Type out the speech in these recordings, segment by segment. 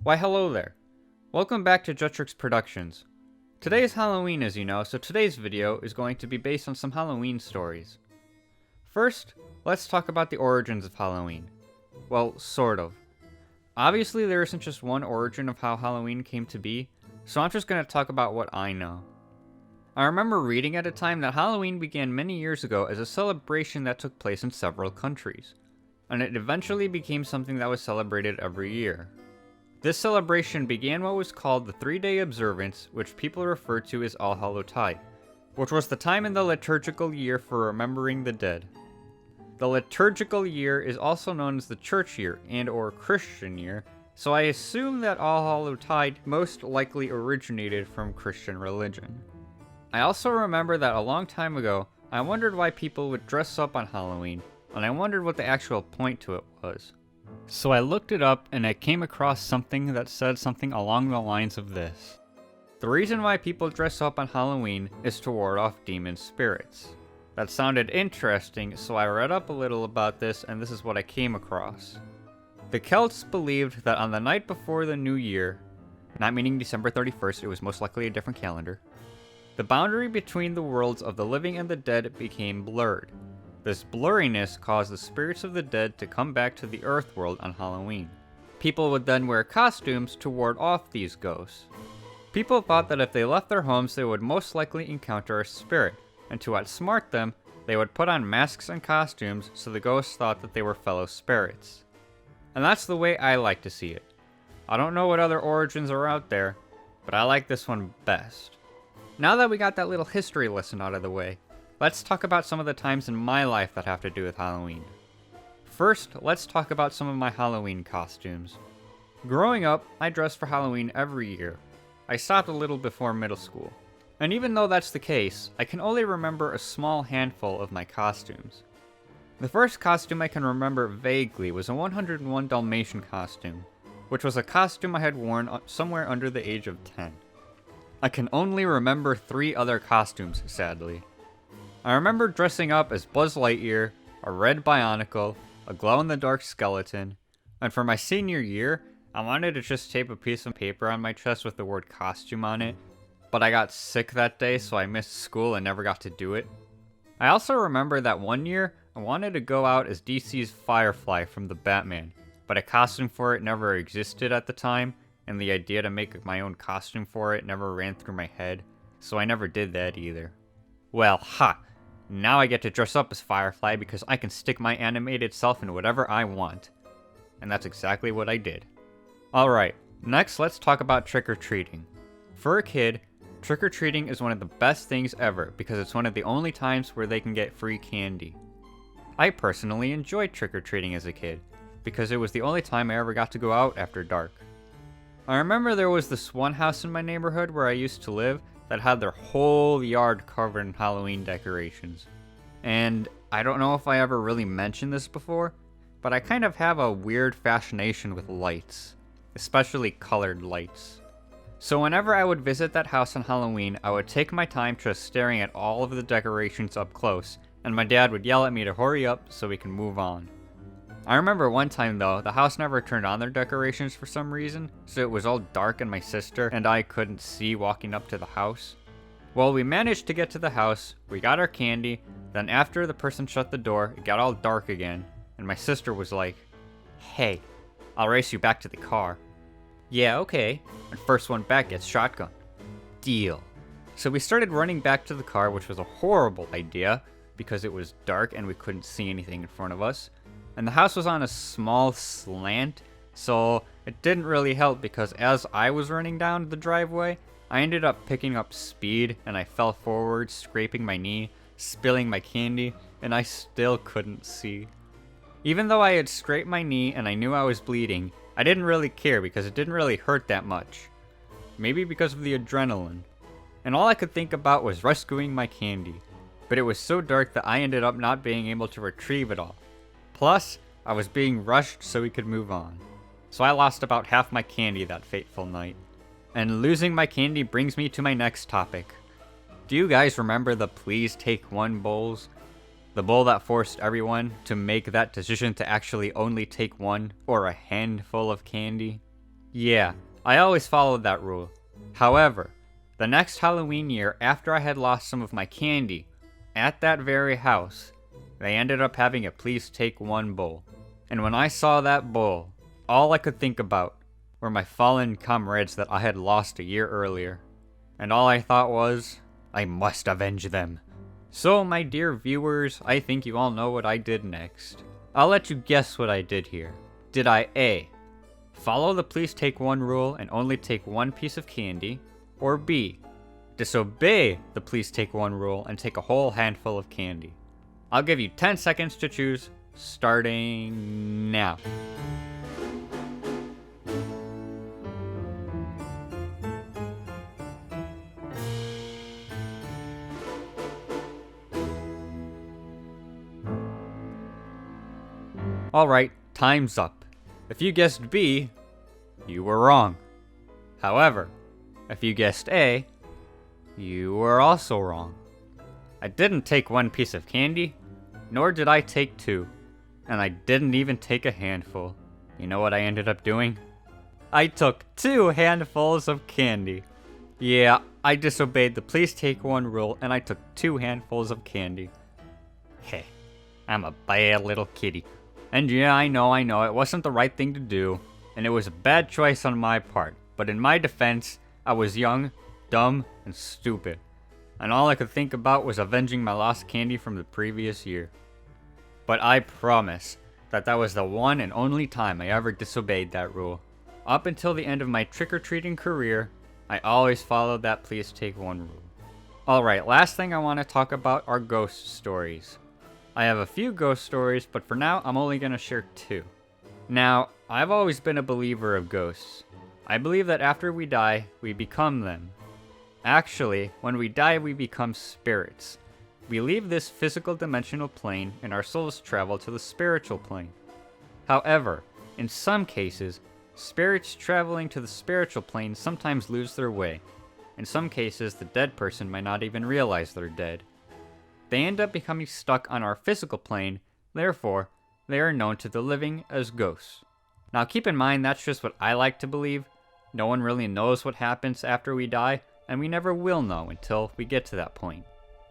Why hello there. Welcome back to Jetrix Productions. Today is Halloween as you know, so today's video is going to be based on some Halloween stories. First, let's talk about the origins of Halloween. Well, sort of. Obviously there isn't just one origin of how Halloween came to be, so I'm just going to talk about what I know. I remember reading at a time that Halloween began many years ago as a celebration that took place in several countries, and it eventually became something that was celebrated every year. This celebration began what was called the 3-day observance, which people refer to as All Hallowtide, which was the time in the liturgical year for remembering the dead. The liturgical year is also known as the church year and or Christian year, so I assume that All Hallowtide most likely originated from Christian religion. I also remember that a long time ago, I wondered why people would dress up on Halloween, and I wondered what the actual point to it was. So I looked it up and I came across something that said something along the lines of this. The reason why people dress up on Halloween is to ward off demon spirits. That sounded interesting, so I read up a little about this and this is what I came across. The Celts believed that on the night before the new year, not meaning December 31st, it was most likely a different calendar, the boundary between the worlds of the living and the dead became blurred. This blurriness caused the spirits of the dead to come back to the Earth world on Halloween. People would then wear costumes to ward off these ghosts. People thought that if they left their homes, they would most likely encounter a spirit, and to outsmart them, they would put on masks and costumes so the ghosts thought that they were fellow spirits. And that's the way I like to see it. I don't know what other origins are out there, but I like this one best. Now that we got that little history lesson out of the way, let's talk about some of the times in my life that have to do with Halloween. First, let's talk about some of my Halloween costumes. Growing up, I dressed for Halloween every year. I stopped a little before middle school. And even though that's the case, I can only remember a small handful of my costumes. The first costume I can remember vaguely was a 101 Dalmatian costume, which was a costume I had worn somewhere under the age of 10. I can only remember 3 other costumes, sadly. I remember dressing up as Buzz Lightyear, a red Bionicle, a glow-in-the-dark skeleton, and for my senior year, I wanted to just tape a piece of paper on my chest with the word costume on it, but I got sick that day so I missed school and never got to do it. I also remember that one year, I wanted to go out as DC's Firefly from the Batman, but a costume for it never existed at the time, and the idea to make my own costume for it never ran through my head, so I never did that either. Well, ha! Now I get to dress up as Firefly because I can stick my animated self in whatever I want. And that's exactly what I did. Alright, next let's talk about trick-or-treating. For a kid, trick-or-treating is one of the best things ever because it's one of the only times where they can get free candy. I personally enjoyed trick-or-treating as a kid because it was the only time I ever got to go out after dark. I remember there was this one house in my neighborhood where I used to live that had their whole yard covered in Halloween decorations. And I don't know if I ever really mentioned this before, but I kind of have a weird fascination with lights, especially colored lights. So whenever I would visit that house on Halloween, I would take my time just staring at all of the decorations up close, and my dad would yell at me to hurry up so we can move on. I remember one time though, the house never turned on their decorations for some reason, so it was all dark and my sister and I couldn't see walking up to the house. Well, we managed to get to the house, we got our candy, then after the person shut the door, it got all dark again, and my sister was like, "Hey, I'll race you back to the car." "Yeah, okay," and first one back gets shotgun. Deal. So we started running back to the car, which was a horrible idea, because it was dark and we couldn't see anything in front of us. And the house was on a small slant, so it didn't really help because as I was running down the driveway, I ended up picking up speed and I fell forward, scraping my knee, spilling my candy, and I still couldn't see. Even though I had scraped my knee and I knew I was bleeding, I didn't really care because it didn't really hurt that much. Maybe because of the adrenaline. And all I could think about was rescuing my candy. But it was so dark that I ended up not being able to retrieve it all. Plus, I was being rushed so we could move on. So I lost about half my candy that fateful night. And losing my candy brings me to my next topic. Do you guys remember the Please Take One bowls? The bowl that forced everyone to make that decision to actually only take one or a handful of candy? Yeah, I always followed that rule. However, the next Halloween year, after I had lost some of my candy, at that very house, they ended up having a please take one bowl. And when I saw that bowl, all I could think about were my fallen comrades that I had lost a year earlier. And all I thought was, I must avenge them. So, my dear viewers, I think you all know what I did next. I'll let you guess what I did here. Did I A, follow the please take one rule and only take one piece of candy? Or B, disobey the please take one rule and take a whole handful of candy? I'll give you 10 seconds to choose, starting now. Alright, time's up. If you guessed B, you were wrong. However, if you guessed A, you were also wrong. I didn't take one piece of candy, nor did I take two, and I didn't even take a handful. You know what I ended up doing? I took 2 handfuls of candy. Yeah, I disobeyed the please take one rule and I took 2 handfuls of candy. Hey, I'm a bad little kitty. And yeah, I know, it wasn't the right thing to do, and it was a bad choice on my part, but in my defense, I was young, dumb, and stupid, and all I could think about was avenging my lost candy from the previous year. But I promise that was the one and only time I ever disobeyed that rule. Up until the end of my trick-or-treating career, I always followed that please take one rule. Alright, last thing I want to talk about are ghost stories. I have a few ghost stories, but for now, I'm only going to share 2. Now, I've always been a believer of ghosts. I believe that after we die, we become them. Actually, when we die, we become spirits. We leave this physical dimensional plane, and our souls travel to the spiritual plane. However, in some cases, spirits traveling to the spiritual plane sometimes lose their way. In some cases, the dead person might not even realize they're dead. They end up becoming stuck on our physical plane, therefore, they are known to the living as ghosts. Now keep in mind that's just what I like to believe. No one really knows what happens after we die, and we never will know until we get to that point.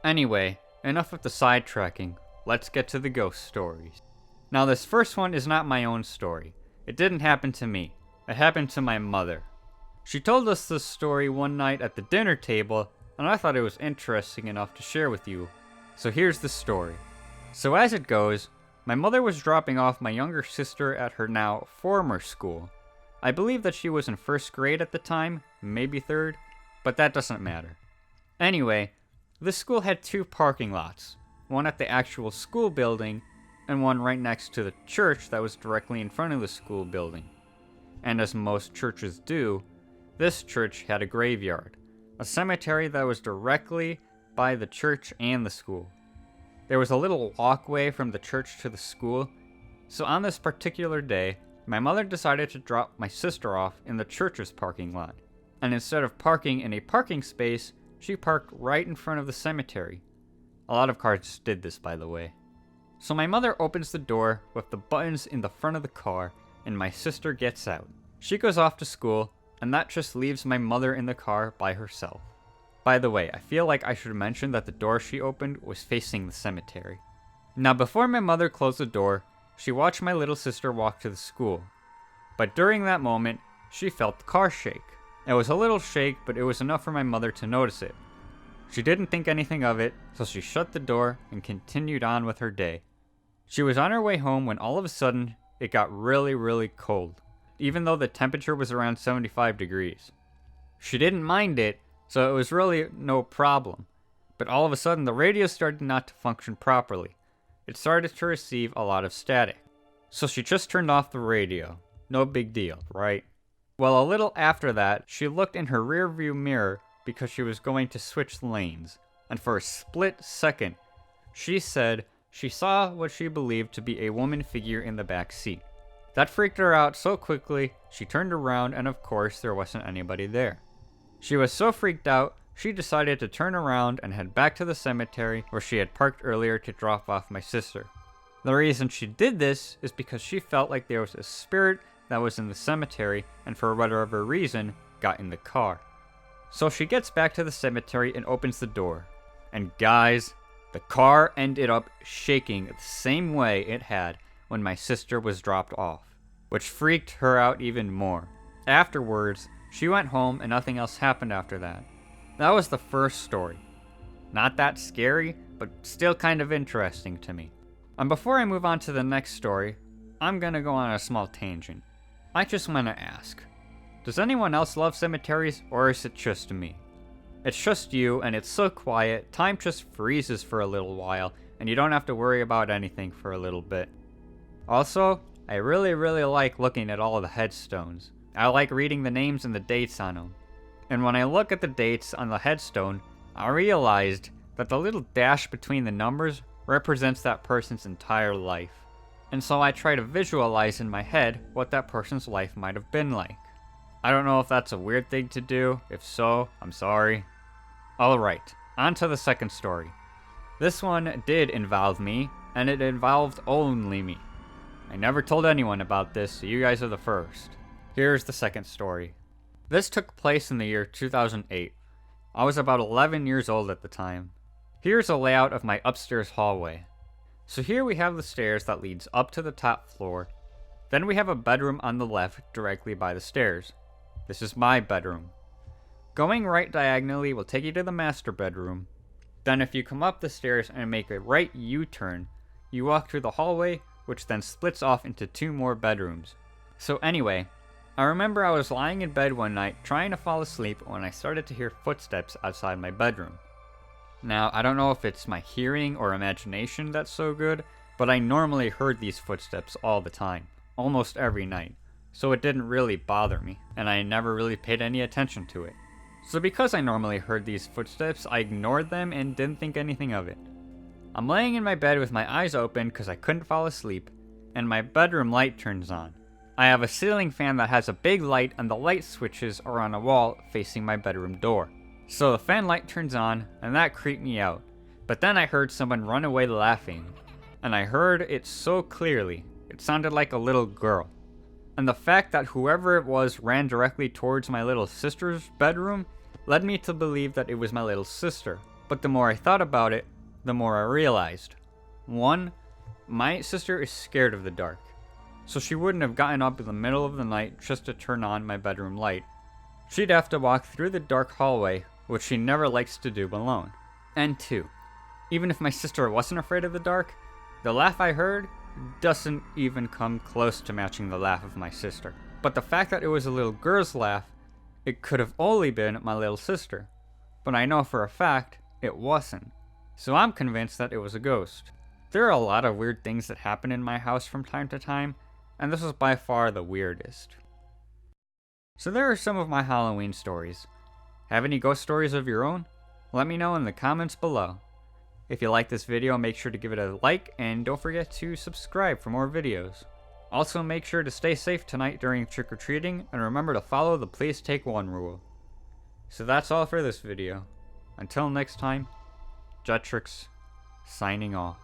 Anyway, enough of the sidetracking, let's get to the ghost stories. Now this first one is not my own story. It didn't happen to me. It happened to my mother. She told us this story one night at the dinner table, and I thought it was interesting enough to share with you. So here's the story. So as it goes, my mother was dropping off my younger sister at her now former school. I believe that she was in 1st grade at the time, maybe 3rd, but that doesn't matter. Anyway, this school had 2 parking lots, one at the actual school building, and one right next to the church that was directly in front of the school building. And as most churches do, this church had a graveyard, a cemetery that was directly by the church and the school. There was a little walkway from the church to the school, so on this particular day, my mother decided to drop my sister off in the church's parking lot. And instead of parking in a parking space, she parked right in front of the cemetery. A lot of cars did this, by the way. So my mother opens the door with the buttons in the front of the car, and my sister gets out. She goes off to school, and that just leaves my mother in the car by herself. By the way, I feel like I should mention that the door she opened was facing the cemetery. Now before my mother closed the door, she watched my little sister walk to the school. But during that moment, she felt the car shake. It was a little shake, but it was enough for my mother to notice it. She didn't think anything of it, so she shut the door and continued on with her day. She was on her way home when all of a sudden, it got really cold, even though the temperature was around 75 degrees. She didn't mind it, so it was really no problem. But all of a sudden, the radio started not to function properly. It started to receive a lot of static. So she just turned off the radio. No big deal, right? Well, a little after that, she looked in her rearview mirror because she was going to switch lanes. And for a split second, she said she saw what she believed to be a woman figure in the back seat. That freaked her out so quickly, she turned around and of course there wasn't anybody there. She was so freaked out, she decided to turn around and head back to the cemetery where she had parked earlier to drop off my sister. The reason she did this is because she felt like there was a spirit that was in the cemetery and for whatever reason got in the car. So she gets back to the cemetery and opens the door. And guys, the car ended up shaking the same way it had when my sister was dropped off, which freaked her out even more. Afterwards, she went home and nothing else happened after that. That was the first story. Not that scary, but still kind of interesting to me. And before I move on to the next story, I'm gonna go on a small tangent. I just wanna ask, does anyone else love cemeteries, or is it just me? It's just you, and it's so quiet, time just freezes for a little while, and you don't have to worry about anything for a little bit. Also, I really like looking at all of the headstones. I like reading the names and the dates on them. And when I look at the dates on the headstone, I realized that the little dash between the numbers represents that person's entire life. And so I try to visualize in my head what that person's life might have been like. I don't know if that's a weird thing to do. If so, I'm sorry. Alright, on to the second story. This one did involve me, and it involved only me. I never told anyone about this, so you guys are the first. Here's the second story. This took place in the year 2008. I was about 11 years old at the time. Here's a layout of my upstairs hallway. So here we have the stairs that leads up to the top floor. Then we have a bedroom on the left directly by the stairs. This is my bedroom. Going right diagonally will take you to the master bedroom. Then if you come up the stairs and make a right U-turn, you walk through the hallway, which then splits off into 2 more bedrooms. So anyway, I remember I was lying in bed one night trying to fall asleep when I started to hear footsteps outside my bedroom. Now, I don't know if it's my hearing or imagination that's so good, but I normally heard these footsteps all the time, almost every night. So it didn't really bother me, and I never really paid any attention to it. So because I normally heard these footsteps, I ignored them and didn't think anything of it. I'm laying in my bed with my eyes open because I couldn't fall asleep, and my bedroom light turns on. I have a ceiling fan that has a big light, and the light switches are on a wall facing my bedroom door. So the fan light turns on, and that creeped me out. But then I heard someone run away laughing, and I heard it so clearly, it sounded like a little girl. And the fact that whoever it was ran directly towards my little sister's bedroom led me to believe that it was my little sister. But the more I thought about it, the more I realized. 1, my sister is scared of the dark, so she wouldn't have gotten up in the middle of the night just to turn on my bedroom light. She'd have to walk through the dark hallway, which she never likes to do alone. And 2, even if my sister wasn't afraid of the dark, the laugh I heard doesn't even come close to matching the laugh of my sister. But the fact that it was a little girl's laugh, it could have only been my little sister. But I know for a fact it wasn't. So I'm convinced that it was a ghost. There are a lot of weird things that happen in my house from time to time, and this is by far the weirdest. So there are some of my Halloween stories. Have any ghost stories of your own? Let me know in the comments below. If you like this video, make sure to give it a like, and don't forget to subscribe for more videos. Also, make sure to stay safe tonight during trick-or-treating, and remember to follow the please take one rule. So that's all for this video. Until next time, Jetrix signing off.